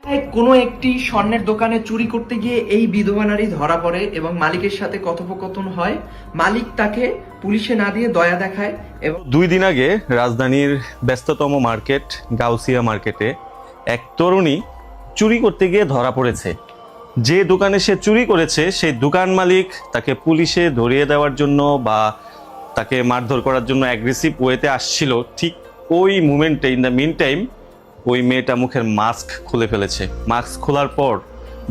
কোনো একটি স্বর্ণের দোকানে চুরি করতে গিয়ে এই বিধবা নারী ধরা পড়ে এবং মালিকের সাথে কথোপকথন হয়। মালিক তাকে পুলিশে না দিয়ে দয়া দেখায় এবং 2 দিন আগে রাজধানীর ব্যস্ততম মার্কেট গাউসিয়া মার্কেটে এক তরুণী চুরি করতে গিয়ে ধরা পড়েছে। যে দোকানে সে চুরি করেছে সেই দোকান মালিক তাকে পুলিশে ধরিয়ে দেওয়ার জন্য বা তাকে মারধর করার জন্য অ্যাগ্রেসিভ ওয়েতে আসছিল। ঠিক ওই মুমেন্টে ইন দ্য মিন টাইম ওই মেয়েটা মুখের মাস্ক খুলে ফেলেছে। মাস্ক খোলার পর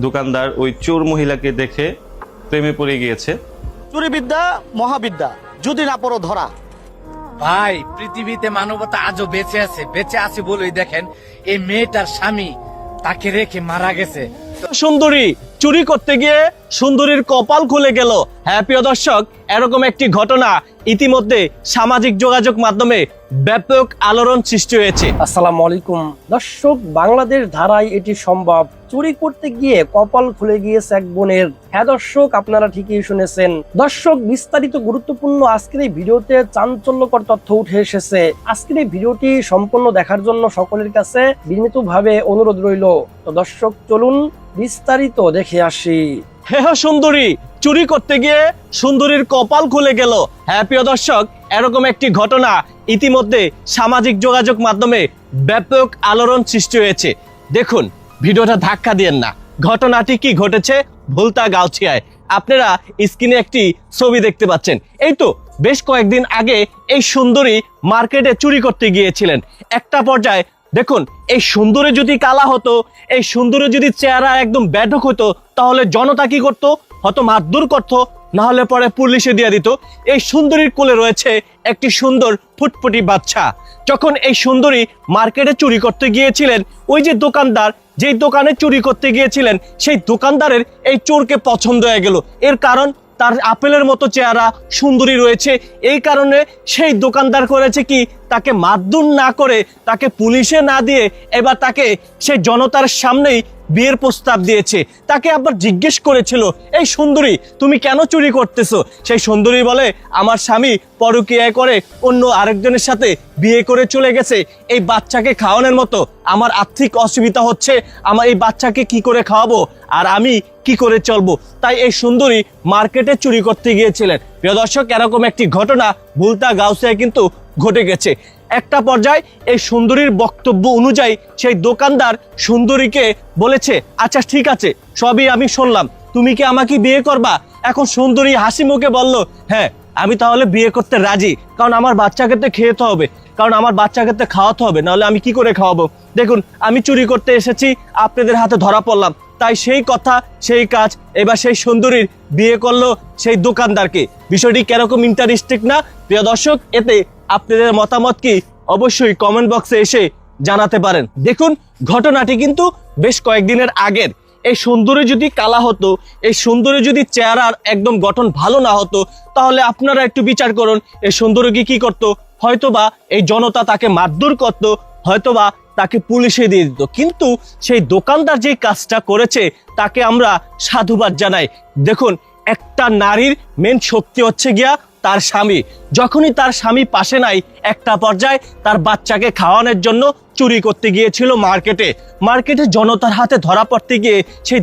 দোকানদার ওই চোর মহিলাকে দেখে প্রেমে পড়ে গিয়েছে। চুরি বিদ্যা মহাবিদ্যা, যদি না পড়ো ধরা। ভাই, পৃথিবীতে মানবতা আজও বেঁচে আছে বলেই দেখেন এই মেয়েটার স্বামী তাকে রেখে মারা গেছে। সুন্দরী চুরি করতে গিয়ে সুন্দরীর কপাল খুলে গেল। হ্যাঁ প্রিয় দর্শক, এরকম একটি ঘটনা ইতিমধ্যে সামাজিক যোগাযোগ মাধ্যমে ব্যাপক আলোড়ন সৃষ্টি হয়েছে। আসসালামু আলাইকুম দর্শক, বাংলাদেশ ধারায় এটি সম্ভব। চুরি করতে গিয়ে কপাল খুলে গিয়েছে এক বোনের। হ্যাঁ দর্শক, আপনারা ঠিকই শুনেছেন। দর্শক, বিস্তারিত গুরুত্বপূর্ণ আজকের এই ভিডিওতে চাঞ্চল্যকর তথ্য উঠে এসেছে। আজকের এই ভিডিওটি সম্পূর্ণ দেখার জন্য সকলের কাছে বিনীতভাবে অনুরোধ রইল। তো দর্শক, চলুন বিস্তারিত দেখে আসি। হ্যাঁ সুন্দরী চুরি করতে গিয়ে সুন্দরীর কপাল খুলে গেল। হ্যাঁ প্রিয় দর্শক, এরকম একটি ঘটনা ইতিমধ্যে সামাজিক যোগাযোগ মাধ্যমে ব্যাপক আলোড়ন সৃষ্টি হয়েছে। দেখুন, ভিডিওটা ধাক্কা দিয়েন না। ঘটনাটি কি ঘটেছে ভুলতা গাউছিয়ায়। আপনারা স্ক্রিনে একটি ছবি দেখতে পাচ্ছেন। এই তো বেশ কয়েকদিন আগে এই সুন্দরী মার্কেটে চুরি করতে গিয়েছিলেন। একটা পর্যায়ে দেখুন, এই সুন্দরী যদি কালা হতো, এই সুন্দরী যদি চেহারা একদম ব্যাধক হতো, তাহলে জনতা কি করতো? হয়তো মারধর করতো, না হলে পরে পুলিশে দিয়ে দিত। এই সুন্দরীর কোলে রয়েছে একটি সুন্দর ফুটফুটি বাচ্চা। যখন এই সুন্দরী মার্কেটে চুরি করতে গিয়েছিলেন, ওই যে দোকানদার যেই দোকানে চুরি করতে গিয়েছিলেন, সেই দোকানদারের এই চোরকে পছন্দ হয়ে গেল। এর কারণ তার আপেলের মতো চেহারা, সুন্দরী রয়েছে। এই কারণে সেই দোকানদার করেছে কি, তাকে মারধর না করে, তাকে পুলিশে না দিয়ে এবার তাকে সেই জনতার সামনেই বিয়ের প্রস্তাব দিয়েছে। তাকে আবার জিজ্ঞেস করেছিল, এই সুন্দরী তুমি কেন চুরি করতেছো? সেই সুন্দরী বলে, আমার স্বামী পরকীয়া করে অন্য আরেকজনের সাথে বিয়ে করে চলে গেছে। এই বাচ্চাকে খাওয়ানোর মতো আমার আর্থিক অসুবিধা হচ্ছে। আমার এই বাচ্চাকে কি করে খাওয়াবো, আর আমি কি করে চলবো? তাই এই সুন্দরী মার্কেটে চুরি করতে গিয়েছিলেন। প্রিয় দর্শক, এরকম একটি ঘটনা ভুলতা গাউসিয়ায় কিন্তু ঘটে গেছে। একটা পর্যায়ে এই সুন্দরীর বক্তব্য অনুযায়ী সেই দোকানদার সুন্দরীকে বলেছে, আচ্ছা ঠিক আছে, সবই আমি শুনলাম, তুমি কি আমাকে বিয়ে করবা? এখন সুন্দরী হাসি মুখে বলল, হ্যাঁ আমি তাহলে বিয়ে করতে রাজি, কারণ আমার বাচ্চাকে তো খেতে হবে, কারণ আমার বাচ্চাকে তো খাওয়াতে হবে, নাহলে আমি কি করে খাওয়াবো? দেখুন, আমি চুরি করতে এসেছি, আপনাদের হাতে ধরা পড়লাম, তাই সেই কথা সেই কাজ। এবার সেই সুন্দরীর বিয়ে করলো সেই দোকানদারকে। বিষয়টি কিরকম ইন্টারেস্টিং না প্রিয় দর্শক? এতে আপনাদের মতামত কি অবশ্যই কমেন্ট বক্সে এসে জানাতে পারেন। দেখুন, ঘটনাটি কিন্তু বেশ কয়েকদিনের আগের। এই সুন্দরী যদি কালা হতো, এই সুন্দরী যদি চেহারার একদম গঠন ভালো না হতো, তাহলে আপনারা একটু বিচার করুন, এই সুন্দরীকে কি করতো? হয়তোবা এই জনতা তাকে মারধর করতো, হয়তোবা তাকে পুলিশে দিয়ে দিত। কিন্তু সেই দোকানদার যে কাজটা করেছে তাকে আমরা সাধুবাদ জানাই। দেখুন, একটা নারীর মেন শক্তি হচ্ছে গিয়া তার স্বামী। যখনই তার স্বামী পাশে নাই, একটা পর্যায়ে তার বাচ্চাকে খাওয়ানোর জন্য চুরি করতে গিয়েছিল মার্কেটে জনতার হাতে ধরা পড়তে গিয়ে সেই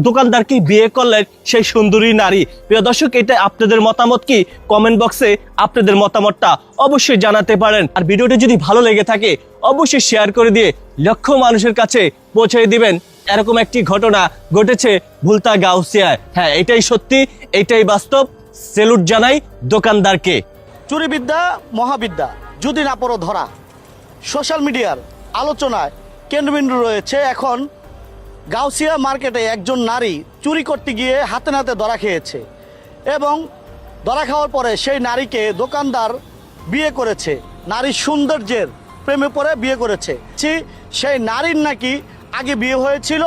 দোকানদারকে বিয়ে করলেন সেই সুন্দরী নারী। প্রিয় দর্শক, এটা আপনাদের মতামত কি? কমেন্ট বক্সে আপনাদের মতামতটা অবশ্যই জানাতে পারেন। আর ভিডিওটি যদি ভালো লেগে থাকে অবশ্যই শেয়ার করে দিয়ে লক্ষ মানুষের কাছে পৌঁছে দিবেন। এরকম একটি ঘটনা ঘটেছে ভুলতা গাউসিয়ায়। হ্যাঁ, এটাই সত্যি, এটাই বাস্তব। সেলুট জানাই দোকানদারকে। চুরি বিদ্যা মহাবিদ্যা, যদি না পড়ো ধরা। সোশ্যাল মিডিয়ার আলোচনায় কেন্দ্রবিন্দু রয়েছে এখন গাউসিয়া মার্কেটে একজন নারী চুরি করতে গিয়ে হাতে নাতে ধরা খেয়েছে এবং ধরা খাওয়ার পরে সেই নারীকে দোকানদার বিয়ে করেছে। নারীর সৌন্দর্যের প্রেমে পড়ে বিয়ে করেছে। সেই নারীর নাকি আগে বিয়ে হয়েছিল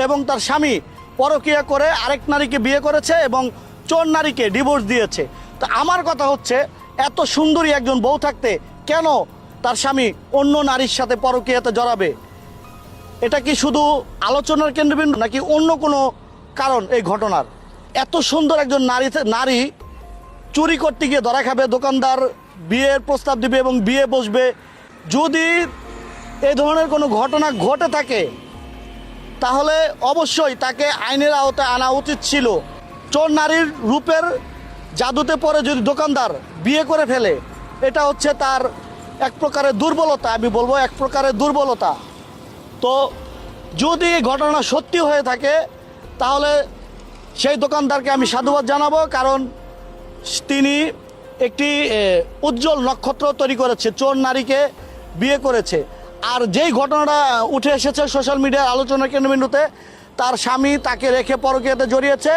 এবং তার স্বামী পরকীয়া করে আরেক নারীকে বিয়ে করেছে এবং চোর নারীকে ডিভোর্স দিয়েছে। তো আমার কথা হচ্ছে, এত সুন্দরী একজন বউ থাকতে কেন তার স্বামী অন্য নারীর সাথে পরকীয়াতে জড়াবে? এটা কি শুধু আলোচনার কেন্দ্রবিন্দু নাকি অন্য কোনো কারণ এই ঘটনার? এত সুন্দর একজন নারী চুরি করতে গিয়ে ধরা খাবে, দোকানদার বিয়ের প্রস্তাব দিবে এবং বিয়ে বসবে। যদি এই ধরনের কোনো ঘটনা ঘটে থাকে তাহলে অবশ্যই তাকে আইনের আওতায় আনা উচিত ছিল। চোর নারীর রূপের জাদুতে পড়ে যদি দোকানদার বিয়ে করে ফেলে, এটা হচ্ছে তার এক প্রকারের দুর্বলতা, আমি বলবো এক প্রকারের দুর্বলতা। তো যদি এই ঘটনা সত্যি হয়ে থাকে তাহলে সেই দোকানদারকে আমি সাধুবাদ জানাবো, কারণ তিনি একটি উজ্জ্বল নক্ষত্র তৈরি করেছে, চোর নারীকে বিয়ে করেছে। আর যেই ঘটনাটা উঠে এসেছে সোশ্যাল মিডিয়ার আলোচনার কেন্দ্রবিন্দুতে, তার স্বামী তাকে রেখে পরকীয়াতে জড়িয়েছে,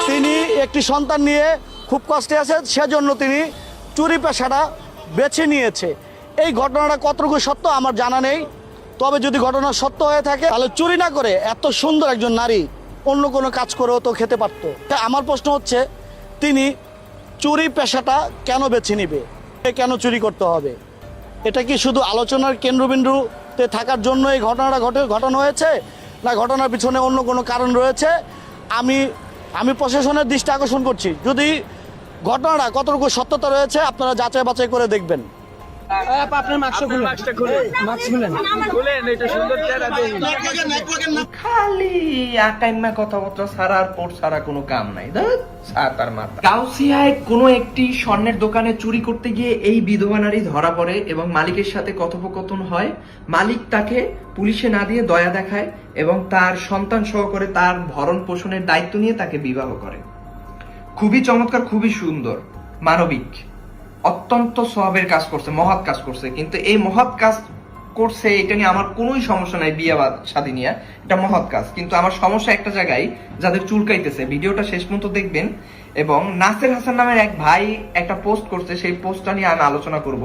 তিনি একটি সন্তান নিয়ে খুব কষ্টে আছে, সেজন্য তিনি চুরি পেশাটা বেছে নিয়েছে। এই ঘটনাটা কতটুকু সত্য আমার জানা নেই, তবে যদি ঘটনা সত্য হয়ে থাকে তাহলে চুরি না করে এত সুন্দর একজন নারী অন্য কোনো কাজ করেও তো খেতে পারতো। তাই আমার প্রশ্ন হচ্ছে, তিনি চুরি পেশাটা কেন বেছে নিবে, কেন চুরি করতে হবে? এটা কি শুধু আলোচনার কেন্দ্রবিন্দুতে থাকার জন্য এই ঘটনাটা ঘটানো হয়েছে, না ঘটনার পিছনে অন্য কোনো কারণ রয়েছে? আমি প্রশাসনের দৃষ্টি আকর্ষণ করছি, যদি ঘটনাটা কতটুকু সত্যতা রয়েছে আপনারা যাচাই বাছাই করে দেখবেন। খালি আকাইম্মা কথাবার্তা ছাড়া আর পোর্ট ছাড়া কোনো কাম নাই। তার মাথা গাউসিয়ায় কোনো একটি স্বর্ণের দোকানে চুরি করতে গিয়ে এই বিধবা নারী ধরা পড়ে এবং মালিকের সাথে কথোপকথন হয়। মালিক তাকে পুলিশে না দিয়ে দয়া দেখায় এবং তার সন্তান সহকারে তার ভরণ পোষণের দায়িত্ব নিয়ে তাকে বিবাহ করে। খুবই চমৎকার, খুবই সুন্দর, মানবিক, অত্যন্ত সওয়াবের কাজ করছে, মহৎ কাজ করছে। কিন্তু এই মহৎ কাজ করছে এটা নিয়ে আমার কোনোই সমস্যা নাই, বিয়ে বা শাদী নিয়ে এটা মহৎ কাজ। কিন্তু আমার সমস্যা একটা জায়গায়, যাদের চুলকাইতেছে। ভিডিওটা শেষ পর্যন্ত দেখবেন। এবং নাসির হাসান নামের এক ভাই একটা পোস্ট করছে, সেই পোস্টটা নিয়ে আমি আলোচনা করব,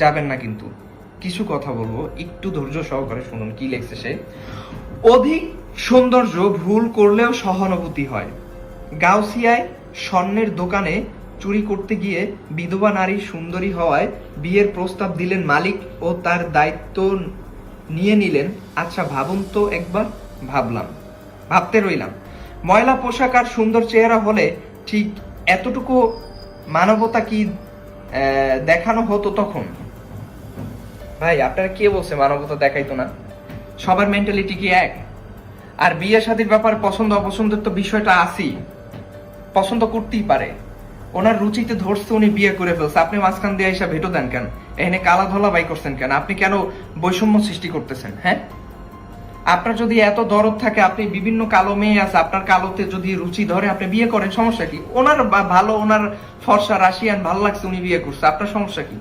যাবেন না কিন্তু কিছু কথা বলবো, একটু ধৈর্য সহকারে শুনুন কি লিখছে সে। অধিক সৌন্দর্য ভুল করলেও সহানুভূতি হয়। গাউসিয়ায় স্বর্ণের দোকানে চুরি করতে গিয়ে বিধবা নারী সুন্দরী হওয়ায় বিয়ের প্রস্তাব দিলেন মালিক ও তার দায়িত্ব নিয়ে নিলেন। আচ্ছা ভাবুন তো একবার। ভাবতে রইলাম। ময়লা পোশাক আর সুন্দর চেহারা হলে ঠিক এতটুকু মানবতা কি দেখানো হতো তখন? ভাই আপনারা কে বলছে মানবতা দেখাইতো না? সবার মেন্টালিটি কি এক? আর বিয়ে শাদীর ব্যাপার পছন্দ অপছন্দের তো বিষয়টা আছেই, পছন্দ করতেই পারে, ওনার রুচিতে ধরছে, উনি বিয়ে করে ফেলছে, আপনি মাঝখান দিয়ে এসে ভেটো দেন কেন? এখানে কালা ধলা বাই করছেন কেন? আপনি কেন বৈষম্য সৃষ্টি করতেছেন? হ্যাঁ, আপনার যদি এত দরদ থাকে, আপনি বিভিন্ন কালো মেয়ে আছে, আপনার কালোতে যদি রুচি ধরে আপনি বিয়ে করেন, সমস্যা কি? ওনার ভালো, ওনার ফর্সা রাশিয়ান ভালো লাগছে, উনি বিয়ে করছে, আপনার সমস্যা কি?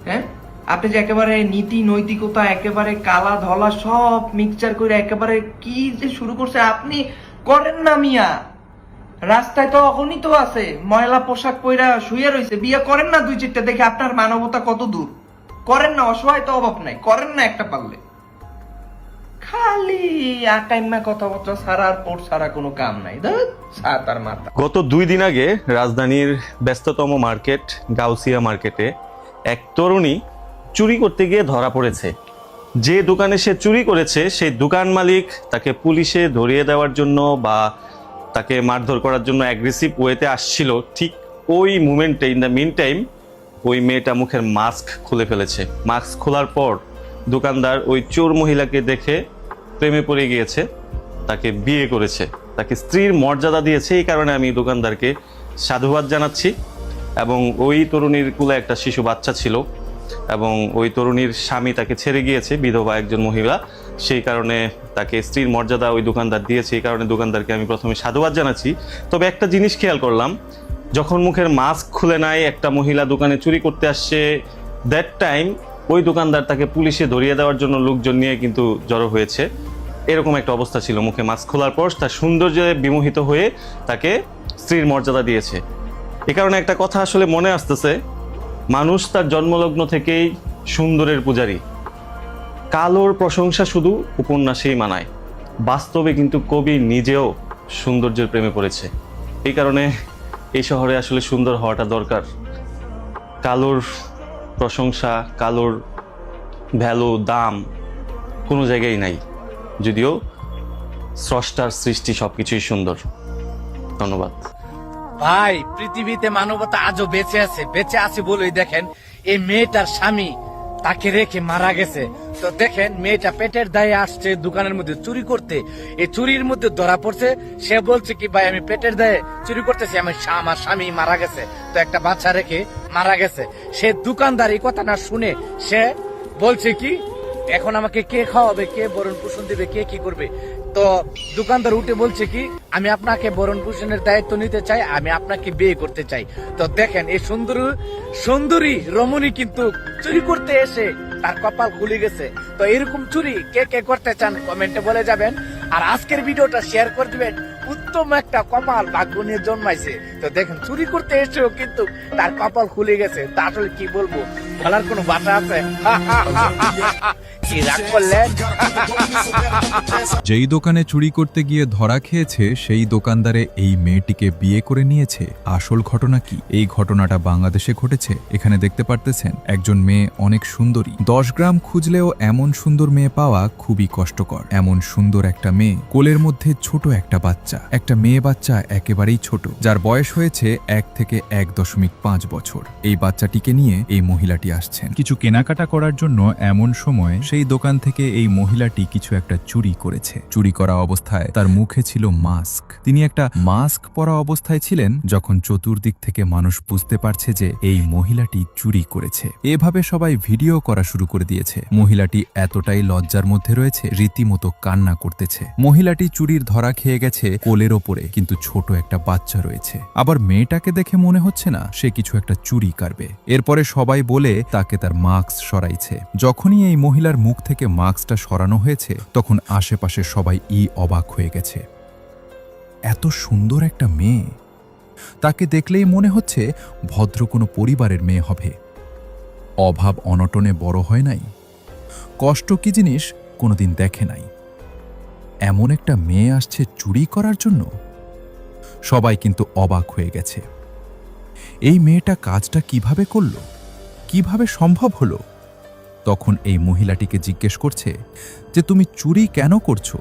হ্যাঁ, আপনি যে একেবারে নীতি নৈতিকতা একেবারে কালা ধলা সব মিক্সচার করে একেবারে কি যে শুরু করছে, আপনি করেন না মিয়া। রাস্তায় তো অগণিত আছে ময়লা পোশাক পইরা শুয়ে রয়েছে, বিয়ে করেন না দুই চারটা, দেখে আপনার মানবতা কত দূর। করেন না, অসহায় তো অভাব নাই, করেন না একটা পারলে। খালি আকাইম্মা কথাবার্তা ছাড়া আর পোর্ট ছাড়া কোনো কাম নাই। তার মাথা। গত 2 দিন আগে রাজধানীর ব্যস্ততম মার্কেট গাউসিয়া মার্কেটে এক তরুণী চুরি করতে গিয়ে ধরা পড়েছে। যে দোকানে সে চুরি করেছে সেই দোকান মালিক তাকে পুলিশে ধরিয়ে দেওয়ার জন্য বা তাকে মারধর করার জন্য অ্যাগ্রেসিভ ওয়েতে আসছিল। ঠিক ওই মুমেন্টে, ইন দ্য মিন টাইম, ওই মেয়েটা মুখের মাস্ক খুলে ফেলেছে। মাস্ক খোলার পর দোকানদার ওই চোর মহিলাকে দেখে প্রেমে পড়ে গিয়েছে, তাকে বিয়ে করেছে, তাকে স্ত্রীর মর্যাদা দিয়েছে। এই কারণে আমি দোকানদারকে সাধুবাদ জানাচ্ছি। এবং ওই তরুণীর কুলে একটা শিশু বাচ্চা ছিল এবং ওই তরুণীর স্বামী তাকে ছেড়ে গিয়েছে, বিধবা একজন মহিলা, সেই কারণে তাকে স্ত্রীর মর্যাদা ওই দোকানদার দিয়েছে। এই কারণে দোকানদারকে আমি প্রথমে সাধুবাদ জানাচ্ছি। তবে একটা জিনিস খেয়াল করলাম, যখন মুখের মাস্ক খুলে নাই একটা মহিলা দোকানে চুরি করতে আসছে, দ্যাট টাইম ওই দোকানদার তাকে পুলিশে ধরিয়ে দেওয়ার জন্য লোকজন নিয়ে কিন্তু জড়ো হয়েছে। এরকম একটা অবস্থা ছিল। মুখে মাস্ক খোলার পর তার সৌন্দর্যে বিমোহিত হয়ে তাকে স্ত্রীর মর্যাদা দিয়েছে। এ কারণে একটা কথা আসলে মনে আসতেছে, মানুষ তার জন্মলগ্ন থেকেই সুন্দরের পূজারী। কালোর প্রশংসা শুধু উপন্যাসেই মানায়, বাস্তবে কিন্তু কবি নিজেও সৌন্দর্যের প্রেমে পড়েছে। এই কারণে এই শহরে আসলে সুন্দর হওয়াটা দরকার। কালোর প্রশংসা, কালোর ভ্যালু, দাম কোনো জায়গায় নাই, যদিও স্রষ্টার সৃষ্টি সবকিছুই সুন্দর। ধন্যবাদ ভাই। পৃথিবীতে মানবতা আজও বেঁচে আছে বলেই দেখেন এই মেয়েটার স্বামী তাকে রেখে মারা গেছে। তো দেখেন মেয়েটা পেটের দায়ে আসছে দোকানের মধ্যে চুরি করতে, এই চুরির মধ্যে ধরা পড়ছে। সে বলছে কি ভাই আমি পেটের দায়ে চুরি করতেছি, আমার স্বামী মারা গেছে, তো একটা বাচ্চা রেখে মারা গেছে। সে দোকানদার এই কথা না শুনে সে বলছে কি এখন আমাকে কে খাওয়াবে, কে ভরণ পোষণ দিবে, কে কি করবে। তো দোকানদার উঠে বলছে কি আমি আপনাকে ভরণ পোষণের দায়িত্ব নিতে চাই, আমি আপনাকে বিয়ে করতে চাই। তো দেখেন এই সুন্দরী রমণী কিন্তু চুরি করতে এসে তার কপাল খুলে গেছে। তো এরকম চুরি কে কে করতে চান কমেন্টে বলে যাবেন, আর আজকের ভিডিওটা শেয়ার করে দিবেন। উত্তম একটা কপাল ভাগ্য নিয়ে জন্মাইছে। তো দেখেন চুরি করতে এসেও কিন্তু তার কপাল খুলে গেছে। তা আসলে কি বলবো, বলার কোনো ভাষা আছে? কি রাগ করলেন? যেই দোকানে চুরি করতে গিয়ে ধরা খেয়েছে সেই দোকানদারে এই মেয়েটিকে বিয়ে করে নিয়েছে। আসল ঘটনা কি? এই ঘটনাটা বাংলাদেশে ঘটেছে। এখানে দেখতে পারতেছেন একজন মেয়ে অনেক সুন্দরী, 10 গ্রাম খুঁজলেও এমন সুন্দর মেয়ে পাওয়া খুবই কষ্টকর। এমন সুন্দর একটা মেয়ে, কোলের মধ্যে ছোট একটা বাচ্চা, একটা মেয়ে বাচ্চা একেবারেই ছোট, যার বয়স হয়েছে 1 থেকে 1.5 বছর। এই বাচ্চাটিকে নিয়ে এই মহিলাটি আসছেন কিছু কেনাকাটা করার জন্য। এমন সময় সেই দোকান থেকে এই মহিলাটি কিছু একটা চুরি করেছে। চুরি করা অবস্থায় তার মুখে ছিল মাস্ক। তিনি একটা মাস্ক পরা অবস্থায় ছিলেন যখন চতুর্দিক থেকে মানুষ বুঝতে পারছে যে এই মহিলাটি চুরি করেছে। এভাবে সবাই ভিডিও করা শুরু করে দিয়েছে। মহিলাটি এতটাই লজ্জার মধ্যে রয়েছে, রীতিমতো কান্না করতেছে। মহিলাটি চুরির ধরা খেয়ে গেছে কোলের ওপরে, কিন্তু ছোট একটা বাচ্চা রয়েছে। আবার মেয়েটাকে দেখে মনে হচ্ছে না সে কিছু একটা চুরি করবে। এরপরে সবাই বলে তাকে তার মাস্ক সরাইছে। যখনই এই মহিলার মুখ থেকে মাস্কটা সরানো হয়েছে তখন আশেপাশে সবাই অবাক হয়ে গেছে। এত সুন্দর একটা মেয়ে, তাকে দেখলেই মনে হচ্ছে ভদ্র কোনো পরিবারের মেয়ে হবে। অভাব অনটনে বড় হয় নাই, কষ্ট কি জিনিস কোনোদিন দেখে নাই। এমন একটা মেয়ে আসছে চুরি করার জন্য। সবাই কিন্তু অবাক হয়ে গেছে। এই মেয়েটা কাজটা কিভাবে করল, কিভাবে সম্ভব হলো? তখন এই মহিলাটিকে জিজ্ঞেস করছে যে তুমি চুরি কেন করছো,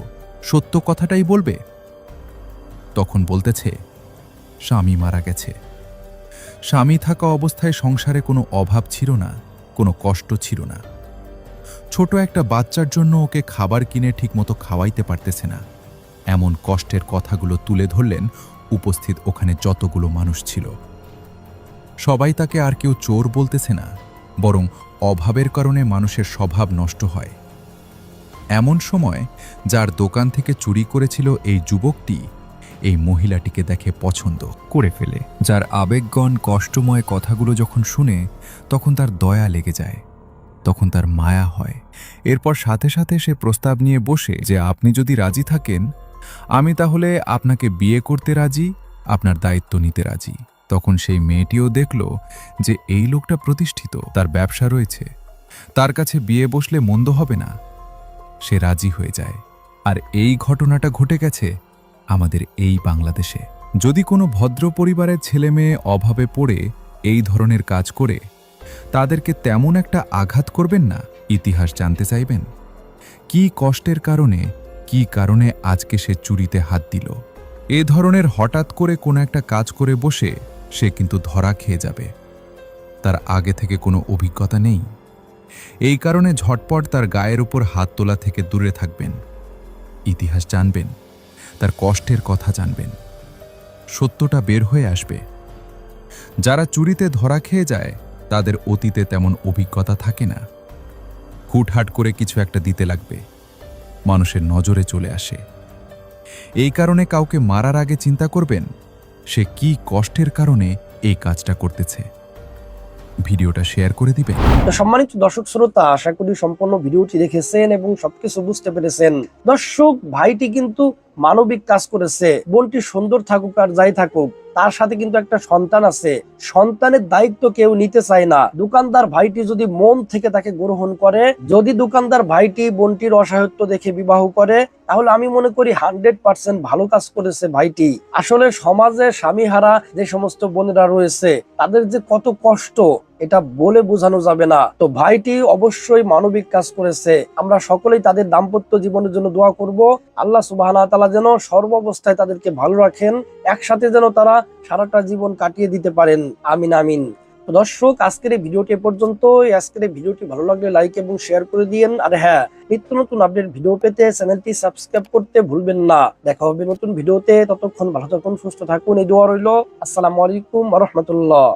সত্য কথাটাই বলবে। তখন বলতেছে স্বামী মারা গেছে। স্বামী থাকা অবস্থায় সংসারে কোনো অভাব ছিল না, কোনো কষ্ট ছিল না। ছোট একটা বাচ্চার জন্য ওকে খাবার কিনে ঠিকমতো খাওয়াইতে পারতেছে না। এমন কষ্টের কথাগুলো তুলে ধরলেন উপস্থিত ওখানে যতগুলো মানুষ ছিল। সবাই তাকে আর কেউ চোর বলতেছে না, বরং অভাবের কারণে মানুষের স্বভাব নষ্ট হয়। এমন সময় যার দোকান থেকে চুরি করেছিল এই যুবকটি এই মহিলাটিকে দেখে পছন্দ করে ফেলে। যার আবেগগণ কষ্টময় কথাগুলো যখন শুনে তখন তার দয়া লেগে যায়, তখন তার মায়া হয়। এরপর সাথে সাথে সে প্রস্তাব নিয়ে বসে যে আপনি যদি রাজি থাকেন আমি তাহলে আপনাকে বিয়ে করতে রাজি, আপনার দায়িত্ব নিতে রাজি। তখন সেই মেয়েটিও দেখল যে এই লোকটা প্রতিষ্ঠিত, তার ব্যবসা রয়েছে, তার কাছে বিয়ে বসলে মন্দ হবে না। সে রাজি হয়ে যায়। আর এই ঘটনাটা ঘটে গেছে আমাদের এই বাংলাদেশে। যদি কোনো ভদ্র পরিবারের ছেলে মেয়ে অভাবে পড়ে এই ধরনের কাজ করে তাদেরকে তেমন একটা আঘাত করবেন না, ইতিহাস জানতে চাইবেন কি কষ্টের কারণে, কি কারণে আজকে সে চুরিতে হাত দিল। এ ধরনের হঠাৎ করে কোনো একটা কাজ করে বসে সে কিন্তু ধরা খেয়ে যাবে। তার আগে থেকে কোনো অভিজ্ঞতা নেই, এই কারণে ঝটপট তার গায়ের উপর হাত তোলা থেকে দূরে থাকবেন। ইতিহাস জানবেন, তার কষ্টের কথা জানবেন, সত্যটা বের হয়ে আসবে। যারা চুরিতে ধরা খেয়ে যায় তাদের অতীতে তেমন অভিজ্ঞতা থাকে না। হুটহাট করে কিছু একটা দিতে লাগবে, মানুষের নজরে চলে আসে। এই কারণে কাউকে মারার আগে চিন্তা করবেন সে কি কষ্টের কারণে এই কাজটা করতেছে। ভিডিওটা শেয়ার করে দিবেন। তো সম্মানিত দর্শক শ্রোতা, আশা করি সম্পূর্ণ ভিডিওটি দেখেছেন এবং সবকিছু বুঝতে পেরেছেন। দর্শক, ভাইটি কিন্তু মানবিক কাজ করেছে। বোনটি সুন্দর থাকুক আর যাই থাকুক, তার সাথে কিন্তু একটা সন্তান আছে। সন্তানের দায়িত্ব কেউ নিতে চায় না। দোকানদার ভাইটি যদি মন থেকে তাকে গ্রহণ করে, যদি দোকানদার ভাইটি বোনটির অসহায়ত্ব দেখে বিবাহ করে, তাহলে আমি মনে করি 100% ভালো কাজ করেছে ভাইটি। আসলে সমাজে স্বামীহারা যে সমস্ত বোনেরা রয়েছে তাদের যে কত কষ্ট এটা বলে বোঝানো যাবে না। তো ভাইটি অবশ্যই মানবিক কাজ করেছে। আমরা সকলেই তাদের দাম্পত্য জীবনের জন্য দোয়া করব। আল্লাহ সুবহানাহু ওয়া তাআলা যেন সর্বাবস্থায় তাদেরকে ভালো রাখেন, একসাথে যেন তারা সারাটা জীবন কাটিয়ে দিতে পারেন। আমিন আমিন। তো দর্শক আজকের এই ভিডিওটি এ পর্যন্ত। আজকের এই ভিডিওটি ভালো লাগলে লাইক এবং শেয়ার করে দিয়েন। আর হ্যাঁ, নিত্য নতুন আপডেট ভিডিও পেতে চ্যানেলটি সাবস্ক্রাইব করতে ভুলবেন না। দেখা হবে নতুন ভিডিওতে, ততক্ষণ ভালো থাকুন, সুস্থ থাকুন, এই দোয়া রইল। আসসালামু আলাইকুম ওয়া রাহমাতুল্লাহ।